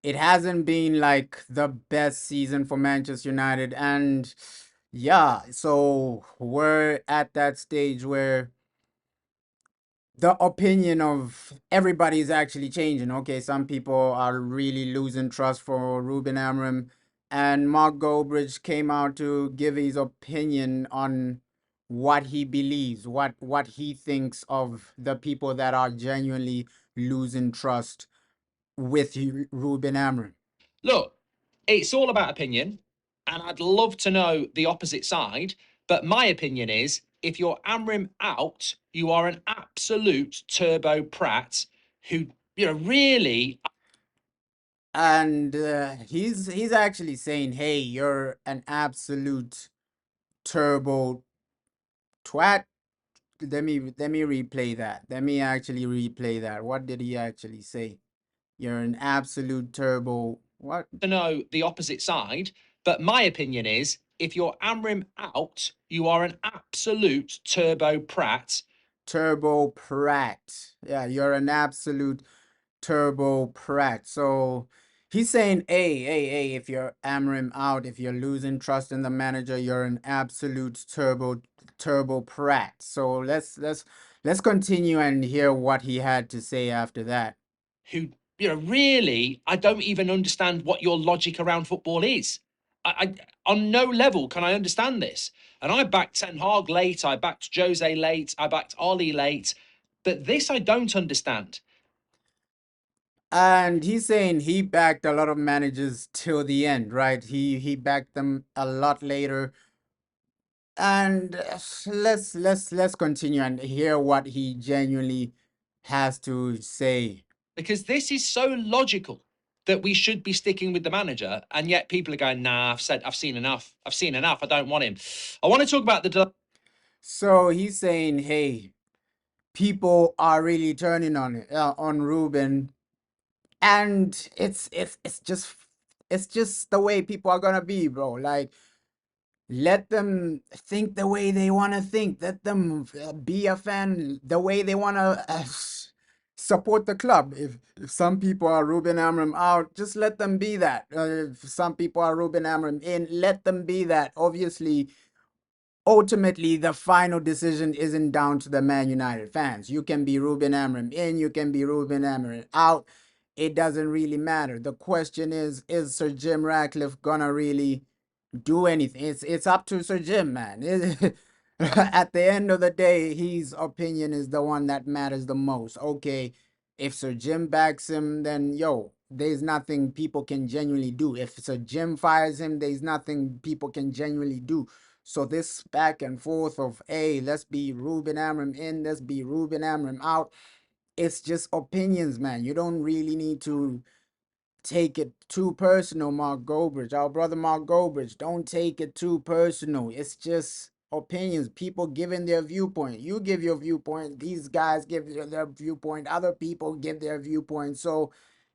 it hasn't been like the best season for Manchester United. And yeah, so we're at that stage where the opinion of everybody is actually changing. Okay, some people are really losing trust for Ruben Amorim, and Mark Goldbridge came out to give his opinion on what he believes, what he thinks of the people that are genuinely losing trust with Ruben Amorim. Look, it's all about opinion, and I'd love to know the opposite side. But my opinion is if you're Amrim out, you are an absolute turbo prat who, really. And he's actually saying, "Hey, you're an absolute turbo twat." Let me replay that. Let me actually replay that. What did he actually say? You're an absolute turbo. What? To know the opposite side. But my opinion is if you're Amrim out, you are an absolute turbo prat. Turbo prat. Yeah, you're an absolute turbo prat. So he's saying, hey, if you're Amrim out, if you're losing trust in the manager, you're an absolute turbo prat. So let's continue and hear what he had to say after that. Who, really, I don't even understand what your logic around football is. I on no level can I understand this. And I backed Ten Hag late, I backed Jose late, I backed Ollie late, but this I don't understand. And he's saying he backed a lot of managers till the end, right? He backed them a lot later. And let's continue and hear what he genuinely has to say. Because this is so logical that we should be sticking with the manager, and yet people are going, nah, I've seen enough. I've seen enough. I don't want him. I want to talk about the. So he's saying, hey, people are really turning on Ruben, and it's just the way people are gonna be, bro. Like, let them think the way they want to think. Let them be a fan the way they want to support the club. If some people are Ruben Amorim out, just let them be that. If some people are Ruben Amorim in, let them be that. Obviously, ultimately, the final decision isn't down to the Man United fans. You can be Ruben Amorim in, you can be Ruben Amorim out. It doesn't really matter. The question is Sir Jim Ratcliffe gonna really do anything? It's up to Sir Jim, man. At the end of the day, his opinion is the one that matters the most. Okay, if Sir Jim backs him, then yo, there's nothing people can genuinely do. If Sir Jim fires him, there's nothing people can genuinely do. So this back and forth of, hey, let's be Ruben Amorim in, let's be Ruben Amorim out. It's just opinions, man. You don't really need to take it too personal, Mark Goldbridge. Our brother Mark Goldbridge, don't take it too personal. It's just opinions. People giving their viewpoint. You give your viewpoint. These guys give their viewpoint. Other people give their viewpoint. So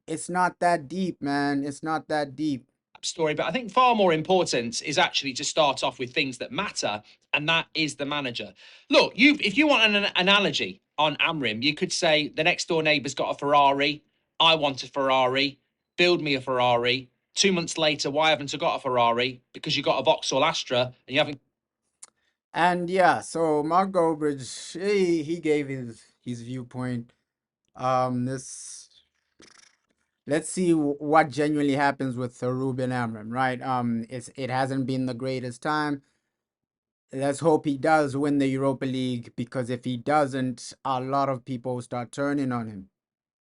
it's not that deep, man. It's not that deep. Story, but I think far more important is actually to start off with things that matter, and that is the manager. Look, if you want an analogy on Amrim, you could say the next door neighbour's got a Ferrari. I want a Ferrari. Build me a Ferrari. 2 months later, why haven't I got a Ferrari? Because you got a Vauxhall Astra and you haven't. And yeah, so Mark Goldbridge, he gave his viewpoint. This let's see what genuinely happens with Ruben Amorim, right? It hasn't been the greatest time. Let's hope he does win the Europa League, because if he doesn't, a lot of people start turning on him.